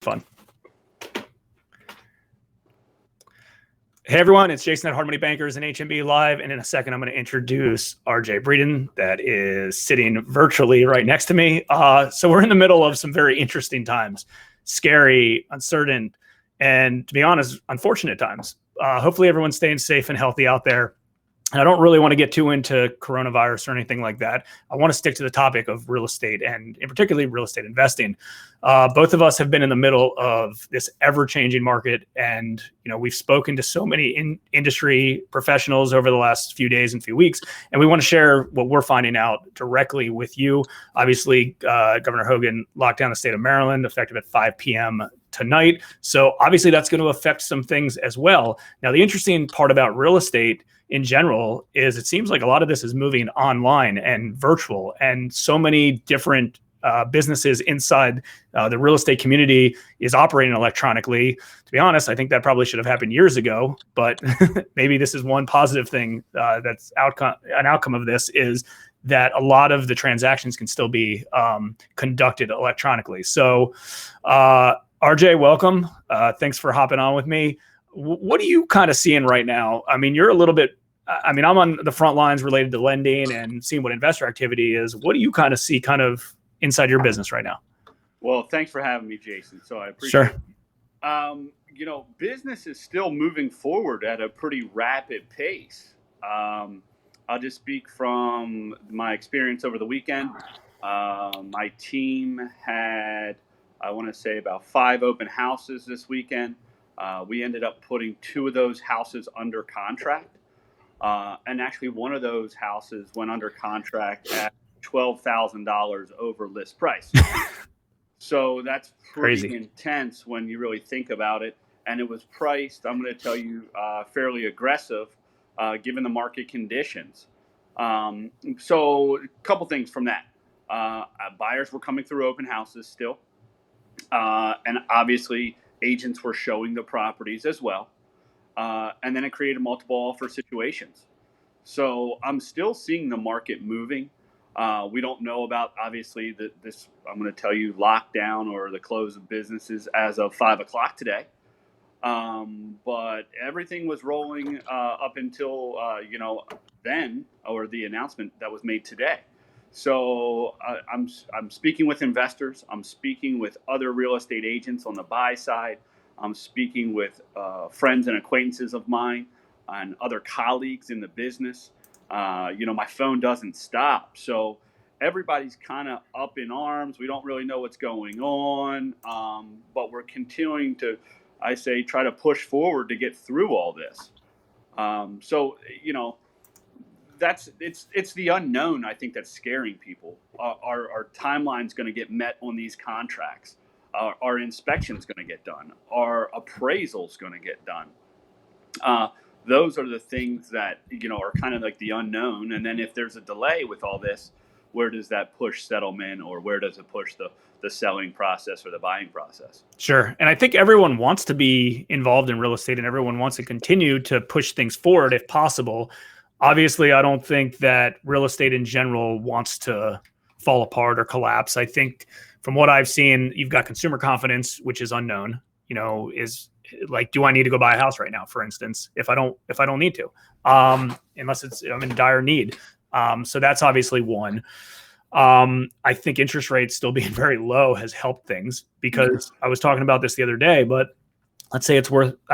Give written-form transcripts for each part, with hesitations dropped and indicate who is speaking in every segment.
Speaker 1: Fun. Hey everyone, it's Jason at Hard Money Bankers and HMB Live, and in a second I'm going to introduce RJ Breeden that is sitting virtually right next to me. So we're in the middle of some very interesting times, scary, uncertain, and to be honest, unfortunate times. Hopefully everyone's staying safe and healthy out there. And I don't really want to get too into coronavirus or anything like that. I want to stick to the topic of real estate and in particularly real estate investing. Both of us have been in the middle of this ever-changing market. And, we've spoken to so many industry professionals over the last few days and few weeks. And we want to share what we're finding out directly with you. Obviously, Governor Hogan locked down the state of Maryland effective at 5 p.m. tonight. So obviously that's going to affect some things as well. Now, the interesting part about real estate in general is it seems like a lot of this is moving online and virtual, and so many different businesses inside the real estate community is operating electronically. To be honest, I think that probably should have happened years ago, but maybe this is one positive thing that's an outcome of this is that a lot of the transactions can still be conducted electronically. So RJ, welcome. Thanks for hopping on with me. What are you kind of seeing right now? I mean, you're a little bit, I'm on the front lines related to lending and seeing what investor activity is. What do you kind of see kind of inside your business right now?
Speaker 2: Well, thanks for having me, Jason. So I appreciate it. Business is still moving forward at a pretty rapid pace. I'll just speak from my experience over the weekend. My team had, I want to say, about 5 open houses this weekend. We ended up putting 2 of those houses under contract. And actually one of those houses went under contract at $12,000 over list price. So that's pretty intense when you really think about it. And it was priced, I'm going to tell you, fairly aggressive given the market conditions. So a couple things from that. Buyers were coming through open houses still. And obviously agents were showing the properties as well. And then it created multiple offer situations. So I'm still seeing the market moving. We don't know about, obviously, this, I'm going to tell you, lockdown or the close of businesses as of 5 o'clock today. But everything was rolling up until, then, or the announcement that was made today. So I'm speaking with investors. I'm speaking with other real estate agents on the buy side. I'm speaking with friends and acquaintances of mine and other colleagues in the business. My phone doesn't stop. So everybody's kind of up in arms. We don't really know what's going on, but we're continuing to, I say, try to push forward to get through all this. It's the unknown, I think, that's scaring people. Our timeline's going to get met on these contracts. Our inspection's going to get done. Our appraisal's going to get done. Those are the things that, are kind of like the unknown. And then if there's a delay with all this, where does that push settlement, or where does it push the selling process or the buying process?
Speaker 1: Sure. And I think everyone wants to be involved in real estate and everyone wants to continue to push things forward if possible. Obviously, I don't think that real estate in general wants to fall apart or collapse. I think from what I've seen, you've got consumer confidence, which is unknown, is like, do I need to go buy a house right now, for instance, if I don't need to, unless I'm in dire need. So that's obviously one. I think interest rates still being very low has helped things, because I was talking about this the other day, but let's say a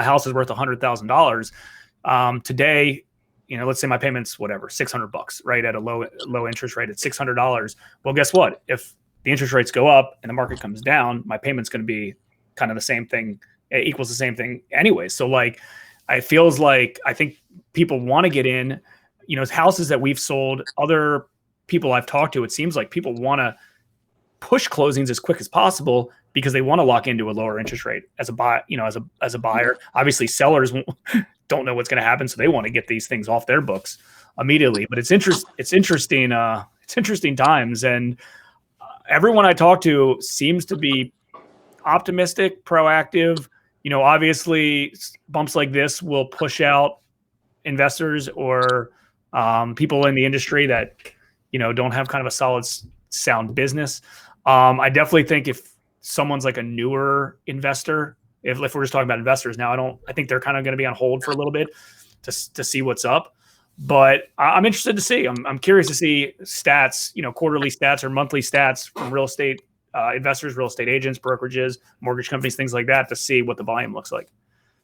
Speaker 1: house is worth $100,000. Today, let's say my payment's whatever, $600, right? At a low interest rate at $600. Well, guess what? If the interest rates go up and the market comes down, my payment's going to be kind of the same thing. It equals the same thing anyway. So it feels like, I think people want to get in, houses that we've sold, other people I've talked to, it seems like people want to push closings as quick as possible because they want to lock into a lower interest rate as a buy, as a buyer. Obviously sellers don't know what's going to happen, so they want to get these things off their books immediately. But it's interesting times, and everyone I talk to seems to be optimistic, proactive. Obviously bumps like this will push out investors or people in the industry that, don't have kind of a solid, sound business. I definitely think if someone's like a newer investor, if we're just talking about investors now, I think they're kind of going to be on hold for a little bit to see what's up. But I'm interested to see. I'm curious to see stats, quarterly stats or monthly stats from real estate investors, real estate agents, brokerages, mortgage companies, things like that, to see what the volume looks like.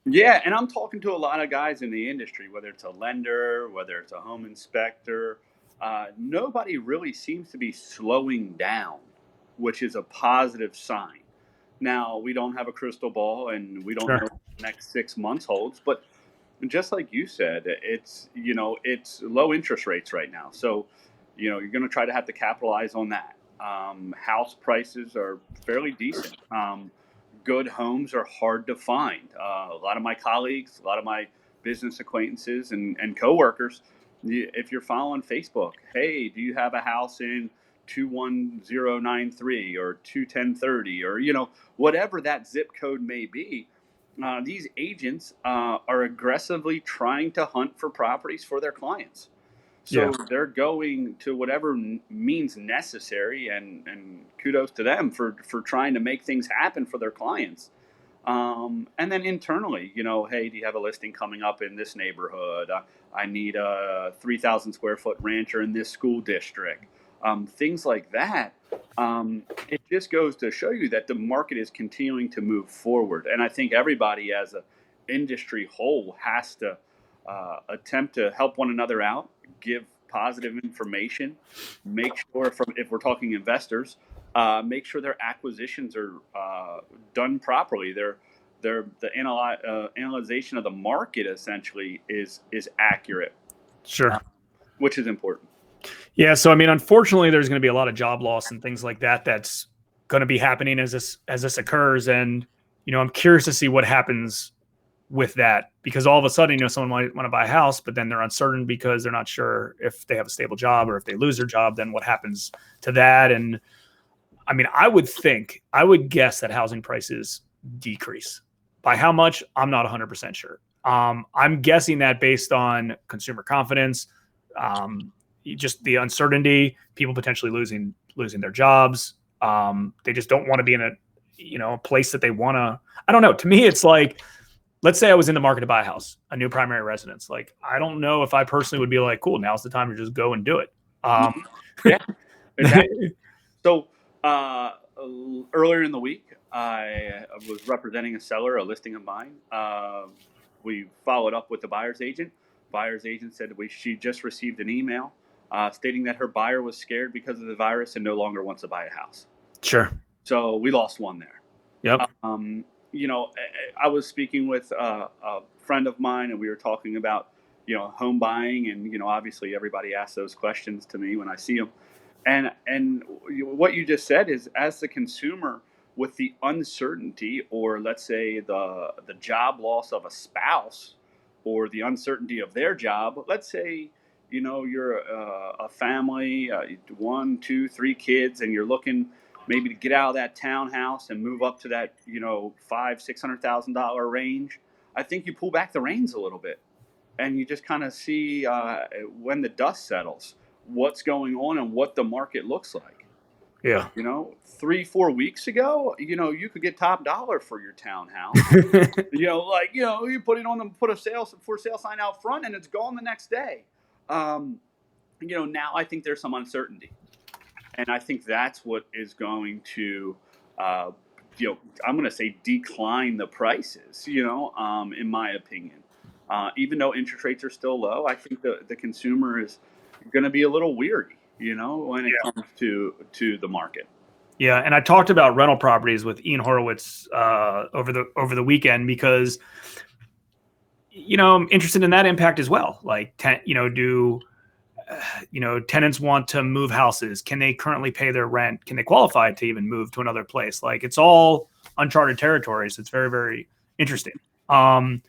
Speaker 2: Yeah, and I'm talking to a lot of guys in the industry, whether it's a lender, whether it's a home inspector. Nobody really seems to be slowing down, which is a positive sign. Now, we don't have a crystal ball, and we don't know what the next 6 months holds, but just like you said, it's low interest rates right now. So, you're going to try to have to capitalize on that. House prices are fairly decent. Good homes are hard to find. A lot of my colleagues, a lot of my business acquaintances and coworkers, if you're following Facebook, hey, do you have a house in 21093 or 21030 or, whatever that zip code may be? These agents are aggressively trying to hunt for properties for their clients. So they're going to whatever means necessary, and kudos to them for trying to make things happen for their clients. And then internally, hey, do you have a listing coming up in this neighborhood? I need a 3,000 square foot rancher in this school district. Things like that. It just goes to show you that the market is continuing to move forward. And I think everybody as an industry whole has to attempt to help one another out, give positive information, make sure if we're talking investors, make sure their acquisitions are done properly. The analyzation of the market essentially is accurate.
Speaker 1: Sure.
Speaker 2: Which is important.
Speaker 1: Yeah. So, unfortunately, there's going to be a lot of job loss and things like that. That's going to be happening as this occurs. And, I'm curious to see what happens with that, because all of a sudden, someone might want to buy a house, but then they're uncertain because they're not sure if they have a stable job, or if they lose their job, then what happens to that? And I would guess that housing prices decrease. By how much, I'm not 100% sure. I'm guessing that based on consumer confidence, just the uncertainty, people potentially losing their jobs. They just don't want to be in a place that they want to. I don't know. To me, it's like, let's say I was in the market to buy a house, a new primary residence. Like, I don't know if I personally would be like, cool, now's the time to just go and do it.
Speaker 2: Yeah, exactly. So earlier in the week, I was representing a seller, a listing of mine. We followed up with the buyer's agent. Buyer's agent said she just received an email stating that her buyer was scared because of the virus and no longer wants to buy a house.
Speaker 1: Sure.
Speaker 2: So we lost one there.
Speaker 1: Yep.
Speaker 2: I was speaking with a friend of mine, and we were talking about, home buying, and, obviously everybody asks those questions to me when I see them. And what you just said is, as the consumer, with the uncertainty, or let's say the job loss of a spouse, or the uncertainty of their job, let's say, you're a family, 1, 2, 3 kids, and you're looking maybe to get out of that townhouse and move up to that, $500,000-$600,000 range. I think you pull back the reins a little bit, and you just kind of see when the dust settles, what's going on and what the market looks like.
Speaker 1: Yeah.
Speaker 2: 3-4 weeks ago, you could get top dollar for your townhouse. You put it on them, put a for sale sign out front, and it's gone the next day. Now I think there's some uncertainty. And I think that's what is going to, I'm going to say decline the prices, in my opinion. Even though interest rates are still low, I think the consumer is going to be a little weary, when it comes to the market.
Speaker 1: Yeah. And I talked about rental properties with Ian Horowitz over the weekend, because, I'm interested in that impact as well. Like, tenants want to move houses. Can they currently pay their rent? Can they qualify to even move to another place? Like, it's all uncharted territory. So it's very, very interesting. And,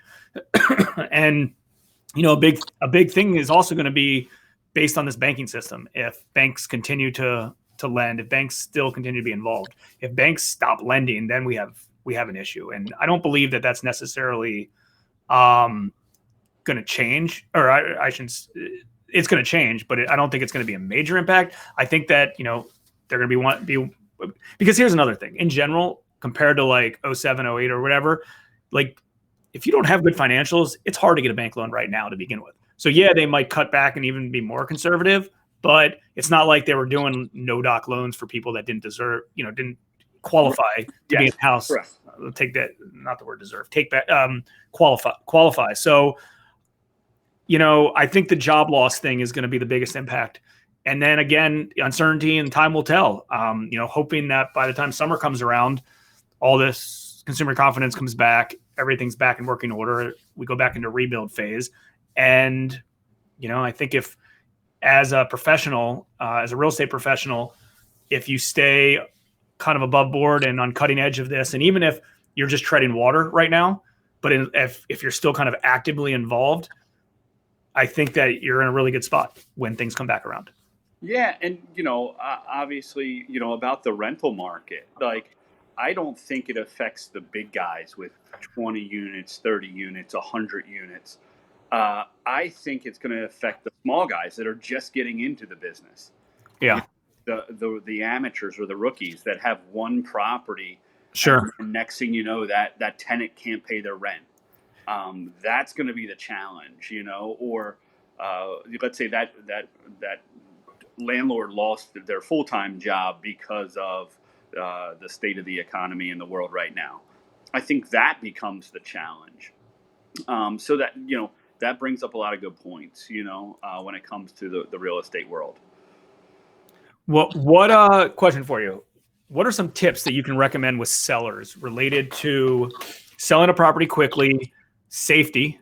Speaker 1: a big thing is also going to be based on this banking system. If banks continue to lend, if banks still continue to be involved, if banks stop lending, then we have an issue. And I don't believe that that's necessarily going to change, or I shouldn't. It's going to change, but I don't think it's going to be a major impact. I think that, they're going to be because here's another thing. In general, compared to like 07, 08 or whatever. Like if you don't have good financials, it's hard to get a bank loan right now to begin with. So yeah, they might cut back and even be more conservative, but it's not like they were doing no doc loans for people that didn't deserve, didn't qualify to be in the house.
Speaker 2: Correct.
Speaker 1: Take that, not the word deserve, take back, qualify. So, I think the job loss thing is going to be the biggest impact. And then again, uncertainty and time will tell. Hoping that by the time summer comes around, all this consumer confidence comes back, everything's back in working order. We go back into rebuild phase. And, I think if as a professional, as a real estate professional, if you stay kind of above board and on cutting edge of this, and even if you're just treading water right now, but if you're still kind of actively involved, I think that you're in a really good spot when things come back around.
Speaker 2: Yeah. And, obviously, about the rental market, like, I don't think it affects the big guys with 20 units, 30 units, 100 units. I think it's going to affect the small guys that are just getting into the business.
Speaker 1: Yeah.
Speaker 2: The amateurs or the rookies that have one property.
Speaker 1: Sure.
Speaker 2: And next thing you know, that tenant can't pay their rent. That's going to be the challenge, or let's say that landlord lost their full-time job because of the state of the economy in the world right now. I think that becomes the challenge. So that, that brings up a lot of good points, when it comes to the real estate world.
Speaker 1: What question for you? What are some tips that you can recommend with sellers related to selling a property quickly, safety,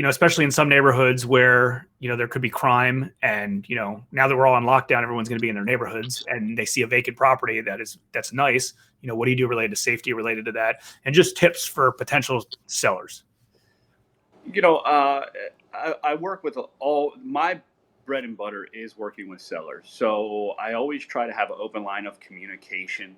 Speaker 1: especially in some neighborhoods where, there could be crime and, now that we're all on lockdown, everyone's going to be in their neighborhoods and they see a vacant property that's nice. What do you do related to safety related to that? And just tips for potential sellers.
Speaker 2: I work with all my bread and butter is working with sellers. So I always try to have an open line of communication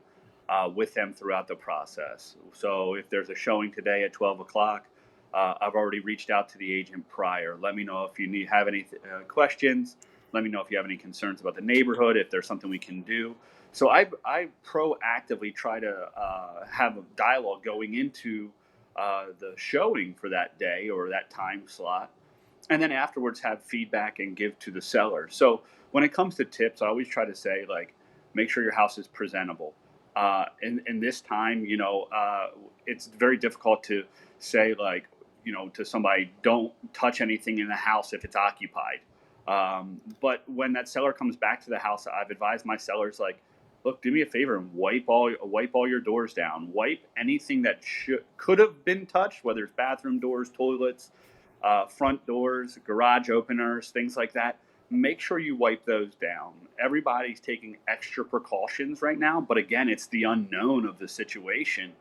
Speaker 2: with them throughout the process. So if there's a showing today at 12 o'clock, I've already reached out to the agent prior. Let me know if you have any questions. Let me know if you have any concerns about the neighborhood, if there's something we can do. So I proactively try to have a dialogue going into the showing for that day or that time slot. And then afterwards have feedback and give to the seller. So when it comes to tips, I always try to say, like, make sure your house is presentable. In this time, it's very difficult to say, like, to somebody, don't touch anything in the house if it's occupied. But when that seller comes back to the house, I've advised my sellers, like, look, do me a favor and wipe all your doors down. Wipe anything that could have been touched, whether it's bathroom doors, toilets, front doors, garage openers, things like that. Make sure you wipe those down. Everybody's taking extra precautions right now, but again, it's the unknown of the situation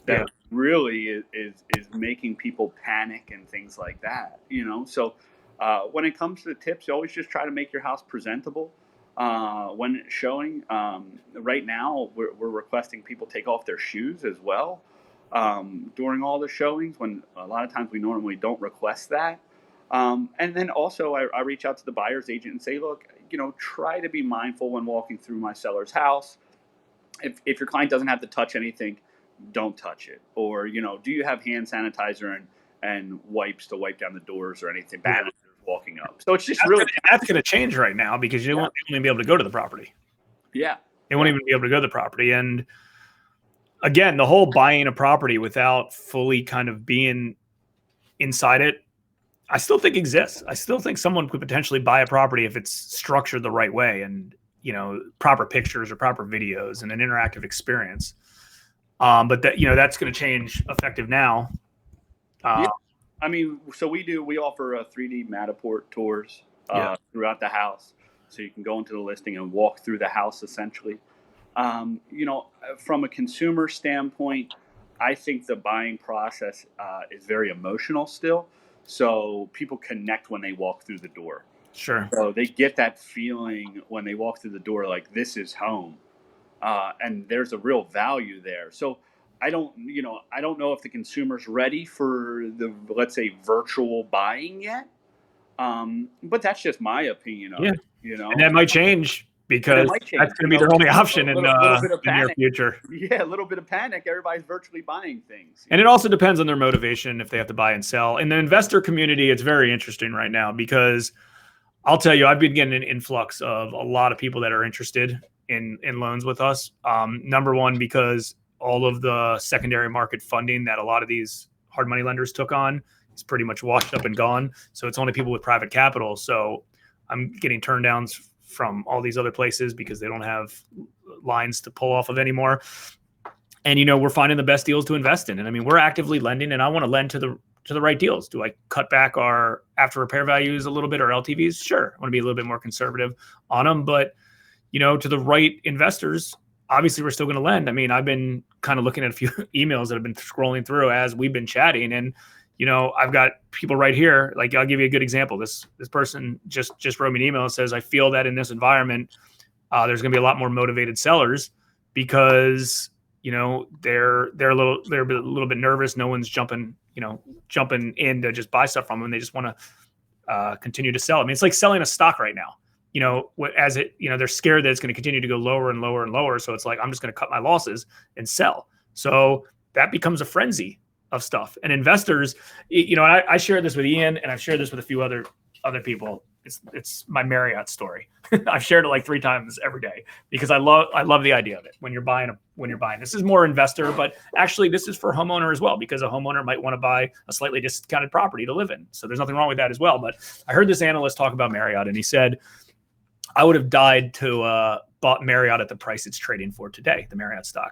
Speaker 2: that really is making people panic and things like that. So when it comes to the tips, you always just try to make your house presentable. When showing, right now we're requesting people take off their shoes as well during all the showings, when a lot of times we normally don't request that. And then also I reach out to the buyer's agent and say, look, try to be mindful when walking through my seller's house. If your client doesn't have to touch anything, don't touch it. Or, do you have hand sanitizer and wipes to wipe down the doors or anything bad as they're walking up? So it's just
Speaker 1: that's going to change right now because you won't even be able to go to the property.
Speaker 2: Yeah.
Speaker 1: They won't even be able to go to the property. And again, the whole buying a property without fully kind of being inside it, I still think exists. I still think someone could potentially buy a property if it's structured the right way and, proper pictures or proper videos and an interactive experience. But that, that's going to change effective now.
Speaker 2: I mean, so we offer 3D Matterport tours throughout the house. So you can go into the listing and walk through the house essentially. From a consumer standpoint, I think the buying process is very emotional still. So people connect when they walk through the door.
Speaker 1: Sure.
Speaker 2: So they get that feeling when they walk through the door, like, this is home. And there's a real value there. So I don't know if the consumer's ready for the, let's say, virtual buying yet. But that's just my opinion of it,
Speaker 1: And that might change because that's going to be their only option in the near future.
Speaker 2: Yeah, a little bit of panic. Everybody's virtually buying things.
Speaker 1: And it also depends on their motivation if they have to buy and sell. In the investor community, it's very interesting right now because I'll tell you, I've been getting an influx of a lot of people that are interested in loans with us. Number one, because all of the secondary market funding that a lot of these hard money lenders took on is pretty much washed up and gone. So it's only people with private capital. So I'm getting turn downs from all these other places because they don't have lines to pull off of anymore. And, we're finding the best deals to invest in. And I mean, we're actively lending, and I want to lend to the right deals. Do I cut back our after repair values a little bit or LTVs? Sure. I want to be a little bit more conservative on them, but to the right investors, obviously we're still going to lend. I mean, I've been kind of looking at a few emails that have been scrolling through as we've been chatting, and I've got people right here. Like, I'll give you a good example. This person just wrote me an email and says, I feel that in this environment, there's going to be a lot more motivated sellers because they're a little bit nervous. No one's jumping in to just buy stuff from them. They just want to continue to sell. I mean, it's like selling a stock right now. They're scared that it's going to continue to go lower and lower and lower. So it's like, I'm just going to cut my losses and sell. So that becomes a frenzy of stuff. And investors, I shared this with Ian, and I've shared this with a few other people. It's my Marriott story. I've shared it like 3 times every day because I love the idea of it. When you're buying, this is more investor, but actually this is for homeowner as well, because a homeowner might want to buy a slightly discounted property to live in. So there's nothing wrong with that as well. But I heard this analyst talk about Marriott, and he said, I would have died to bought Marriott at the price it's trading for today, the Marriott stock.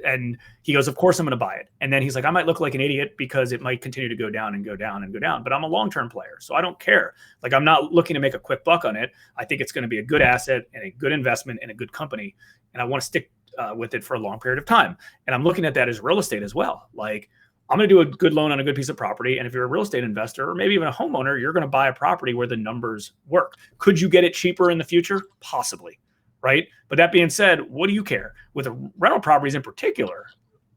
Speaker 1: And he goes, of course I'm going to buy it. And then he's like, I might look like an idiot because it might continue to go down and go down and go down, but I'm a long-term player. So I don't care. Like, I'm not looking to make a quick buck on it. I think it's going to be a good asset and a good investment and a good company. And I want to stick with it for a long period of time. And I'm looking at that as real estate as well. Like, I'm going to do a good loan on a good piece of property. And if you're a real estate investor or maybe even a homeowner, you're going to buy a property where the numbers work. Could you get it cheaper in the future? Possibly. Right. But that being said, what do you care with rental properties in particular?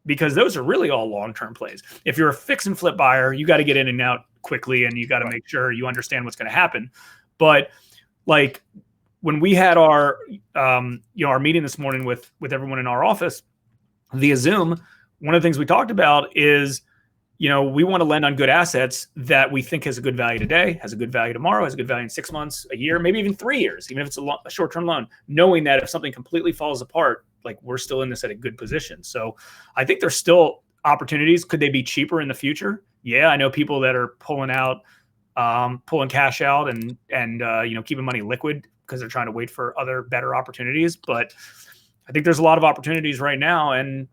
Speaker 1: Because those are really all long-term plays. If you're a fix and flip buyer, you got to get in and out quickly, and you got to make sure you understand what's going to happen. But like when we had our meeting this morning with everyone in our office via Zoom, one of the things we talked about is, we want to lend on good assets that we think has a good value today, has a good value tomorrow, has a good value in 6 months, a year, maybe even 3 years, even if it's a short-term loan, knowing that if something completely falls apart, like, we're still in this at a good position. So I think there's still opportunities. Could they be cheaper in the future? Yeah, I know people that are pulling cash out and keeping money liquid because they're trying to wait for other better opportunities. But I think there's a lot of opportunities right now, and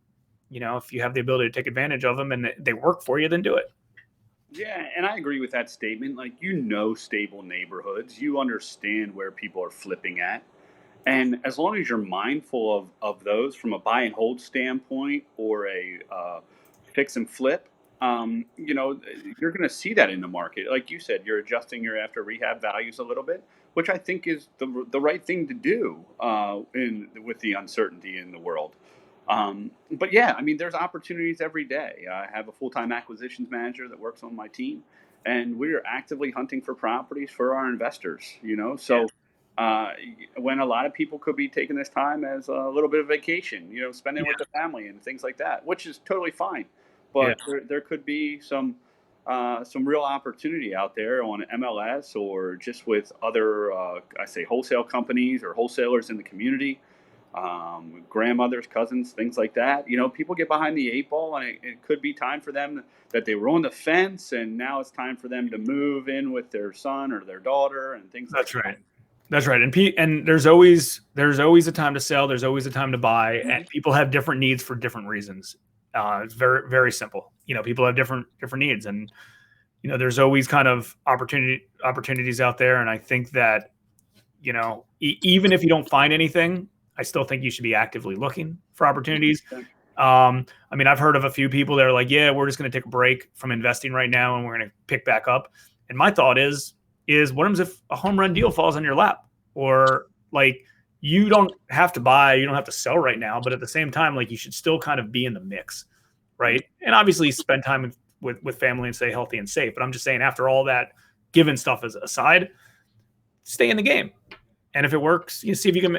Speaker 1: if you have the ability to take advantage of them and they work for you, then do it.
Speaker 2: Yeah, and I agree with that statement. Like, stable neighborhoods, you understand where people are flipping at. And as long as you're mindful of those from a buy and hold standpoint or a fix and flip, you're going to see that in the market. Like you said, you're adjusting your after rehab values a little bit, which I think is the right thing to do with the uncertainty in the world. But yeah, I mean, there's opportunities every day. I have a full-time acquisitions manager that works on my team, and we are actively hunting for properties for our investors, so when a lot of people could be taking this time as a little bit of vacation, spending with the family and things like that, which is totally fine. But there could be some real opportunity out there on MLS or just with other, wholesale companies or wholesalers in the community. Grandmothers, cousins, things like that. People get behind the 8 ball, and it could be time for them that they were on the fence, and now it's time for them to move in with their son or their daughter and things like that.
Speaker 1: That's right. That's right. And there's always a time to sell. There's always a time to buy, and people have different needs for different reasons. It's very, very simple. People have different needs, and there's always kind of opportunities out there. And I think that even if you don't find anything, I still think you should be actively looking for opportunities. I mean, I've heard of a few people that are like, yeah, we're just going to take a break from investing right now and we're going to pick back up. And my thought is what happens if a home run deal falls on your lap? Or like, you don't have to buy, you don't have to sell right now, but at the same time, like, you should still kind of be in the mix, right? And obviously spend time with family and stay healthy and safe. But I'm just saying, after all that given stuff aside, stay in the game. And if it works, you see if you can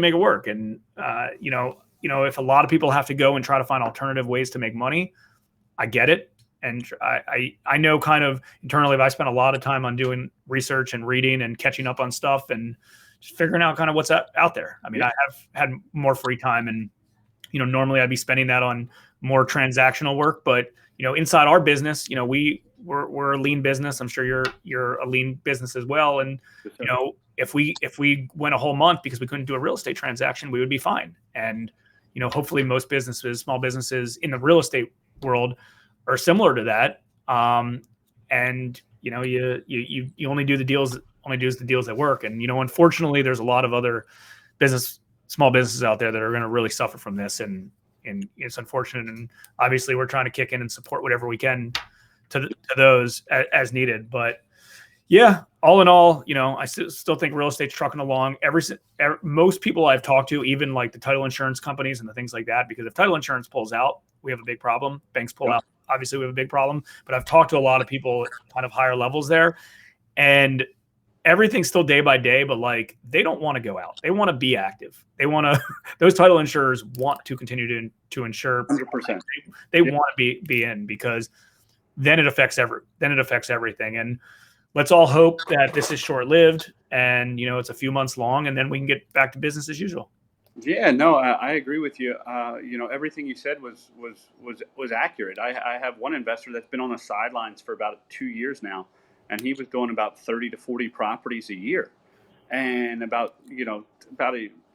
Speaker 1: make it work. And if a lot of people have to go and try to find alternative ways to make money, I get it. And I know kind of internally, I spent a lot of time on doing research and reading and catching up on stuff and just figuring out kind of what's out there. I mean, I have had more free time, and normally I'd be spending that on more transactional work. But inside our business, we're a lean business. I'm sure you're a lean business as well. And if we went a whole month because we couldn't do a real estate transaction, we would be fine. And hopefully most businesses, small businesses in the real estate world are similar to that. And you only do the deals that work. And unfortunately, there's a lot of other small businesses out there that are going to really suffer from this, and it's unfortunate. And obviously, we're trying to kick in and support whatever we can to those as needed. But yeah, all in all, I still think real estate's trucking along. Most people I've talked to, even like the title insurance companies and the things like that, because if title insurance pulls out, we have a big problem. Banks pull out, obviously we have a big problem. But I've talked to a lot of people at kind of higher levels there, and everything's still day by day, but like they don't want to go out. They want to be active. They want to, those title insurers want to continue to insure.
Speaker 2: 100%.
Speaker 1: They want to be in, because then it affects everything. And let's all hope that this is short-lived and, it's a few months long, and then we can get back to business as usual.
Speaker 2: Yeah, no, I agree with you. Everything you said was accurate. I have one investor that's been on the sidelines for about 2 years now, and he was doing about 30 to 40 properties a year. And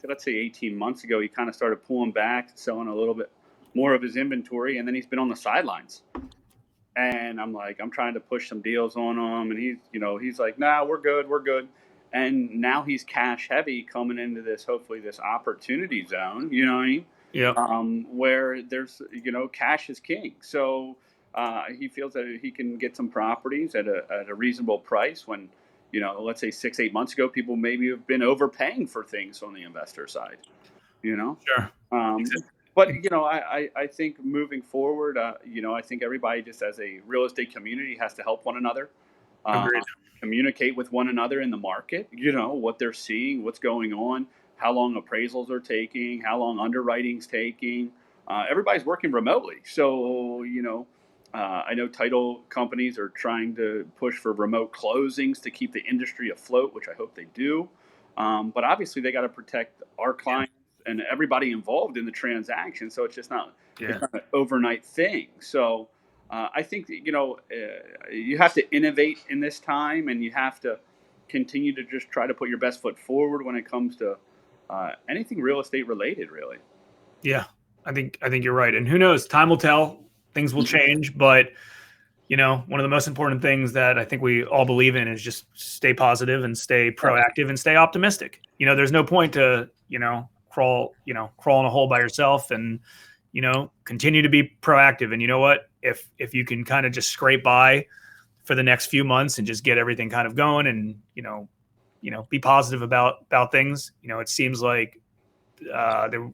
Speaker 2: let's say 18 months ago, he kind of started pulling back, selling a little bit more of his inventory, and then he's been on the sidelines. And I'm trying to push some deals on him, and he's like, nah, we're good. And now he's cash heavy coming into hopefully this opportunity zone, you know what I mean?
Speaker 1: Yeah.
Speaker 2: Where there's, cash is king. So he feels that he can get some properties at a reasonable price when, let's say 6-8 months ago, people maybe have been overpaying for things on the investor side,
Speaker 1: Sure.
Speaker 2: But, I think moving forward, I think everybody just as a real estate community has to help one another. Communicate with one another in the market, what they're seeing, what's going on, how long appraisals are taking, how long underwriting's taking. Everybody's working remotely. So, I know title companies are trying to push for remote closings to keep the industry afloat, which I hope they do. But obviously they got to protect our clients and everybody involved in the transaction. So it's just not, it's not an overnight thing. So I think you have to innovate in this time, and you have to continue to just try to put your best foot forward when it comes to anything real estate related, really.
Speaker 1: Yeah, I think you're right. And who knows? Time will tell. Things will change. But one of the most important things that I think we all believe in is just stay positive and stay proactive and stay optimistic. There's no point to crawl in a hole by yourself, and continue to be proactive. And you know what? If you can kind of just scrape by for the next few months and just get everything kind of going, and be positive about things. It seems like the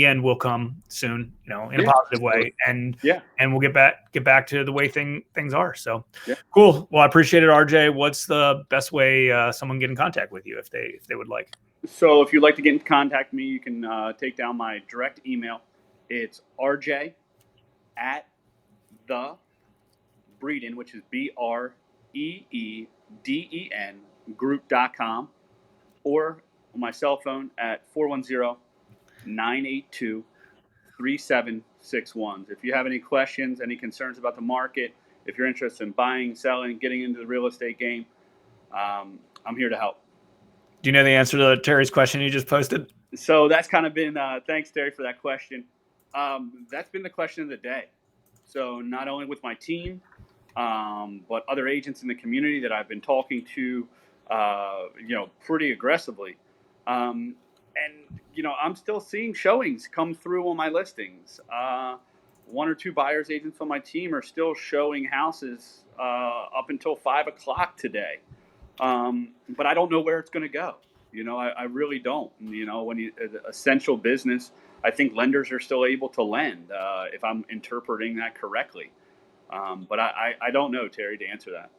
Speaker 1: end will come soon, in a positive way, and we'll get back to the way things are. So cool. Well, I appreciate it, RJ. What's the best way someone get in contact with you if they would like?
Speaker 2: So if you'd like to get in contact with me, you can take down my direct email. It's RJ at the Breeden, which is BREEDEN group.com, or on my cell phone at 410-982-3761. If you have any questions, any concerns about the market, if you're interested in buying, selling, getting into the real estate game, I'm here to help.
Speaker 1: Do you know the answer to Terry's question you just posted?
Speaker 2: So that's kind of been, thanks, Terry, for that question. That's been the question of the day. So not only with my team, but other agents in the community that I've been talking to, pretty aggressively. And, I'm still seeing showings come through on my listings. 1 or 2 buyers agents on my team are still showing houses up until 5 o'clock today. But I don't know where it's going to go. I really don't. When essential business, I think lenders are still able to lend, if I'm interpreting that correctly. But I don't know, Terry, to answer that.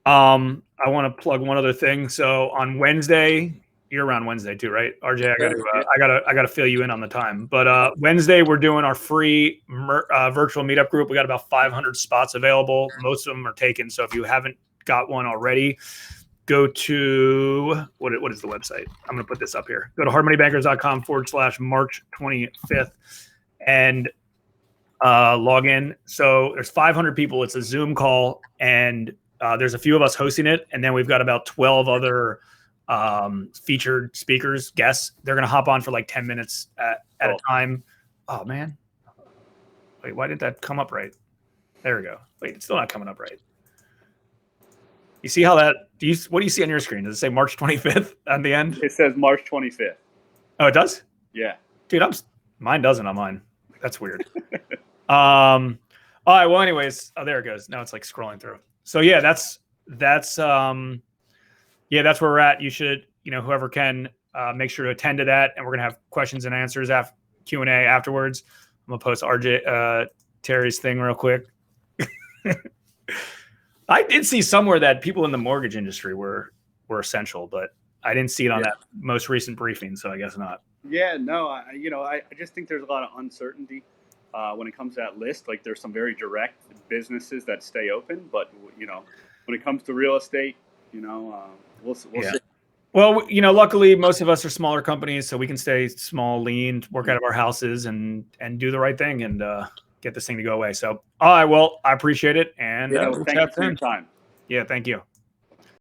Speaker 1: I want to plug one other thing. So on Wednesday, you're around Wednesday too, right? RJ, I gotta fill you in on the time. But Wednesday, we're doing our free virtual meetup group. We got about 500 spots available. Most of them are taken. So if you haven't got one already, go to what is the website? I'm going to put this up here. Go to hardmoneybankers.com/March 25th and log in. So there's 500 people. It's a Zoom call, and there's a few of us hosting it, and then we've got about 12 other featured speakers, guests. They're going to hop on for like 10 minutes at a time. Oh, man. Wait, why didn't that come up right? There we go. Wait, it's still not coming up right. You see how that? What do you see on your screen? Does it say March 25th on the end?
Speaker 2: It says March 25th.
Speaker 1: Oh, it does?
Speaker 2: Yeah.
Speaker 1: Dude, mine doesn't on mine. That's weird. All right. Well, anyways, there it goes. Now it's like scrolling through. So yeah, that's where we're at. You should, whoever can, make sure to attend to that, and we're gonna have questions and answers Q&A afterwards. I'm gonna post Terry's thing real quick. I did see somewhere that people in the mortgage industry were essential, but I didn't see it on that most recent briefing, so I guess not.
Speaker 2: Yeah, no, I just think there's a lot of uncertainty when it comes to that list. Like, there's some very direct businesses that stay open, but when it comes to real estate, we'll see.
Speaker 1: Well, luckily most of us are smaller companies, so we can stay small, lean, work out of our houses, and do the right thing and get this thing to go away. So, all right, well, I appreciate it, and
Speaker 2: thank you for your time.
Speaker 1: Yeah, thank you.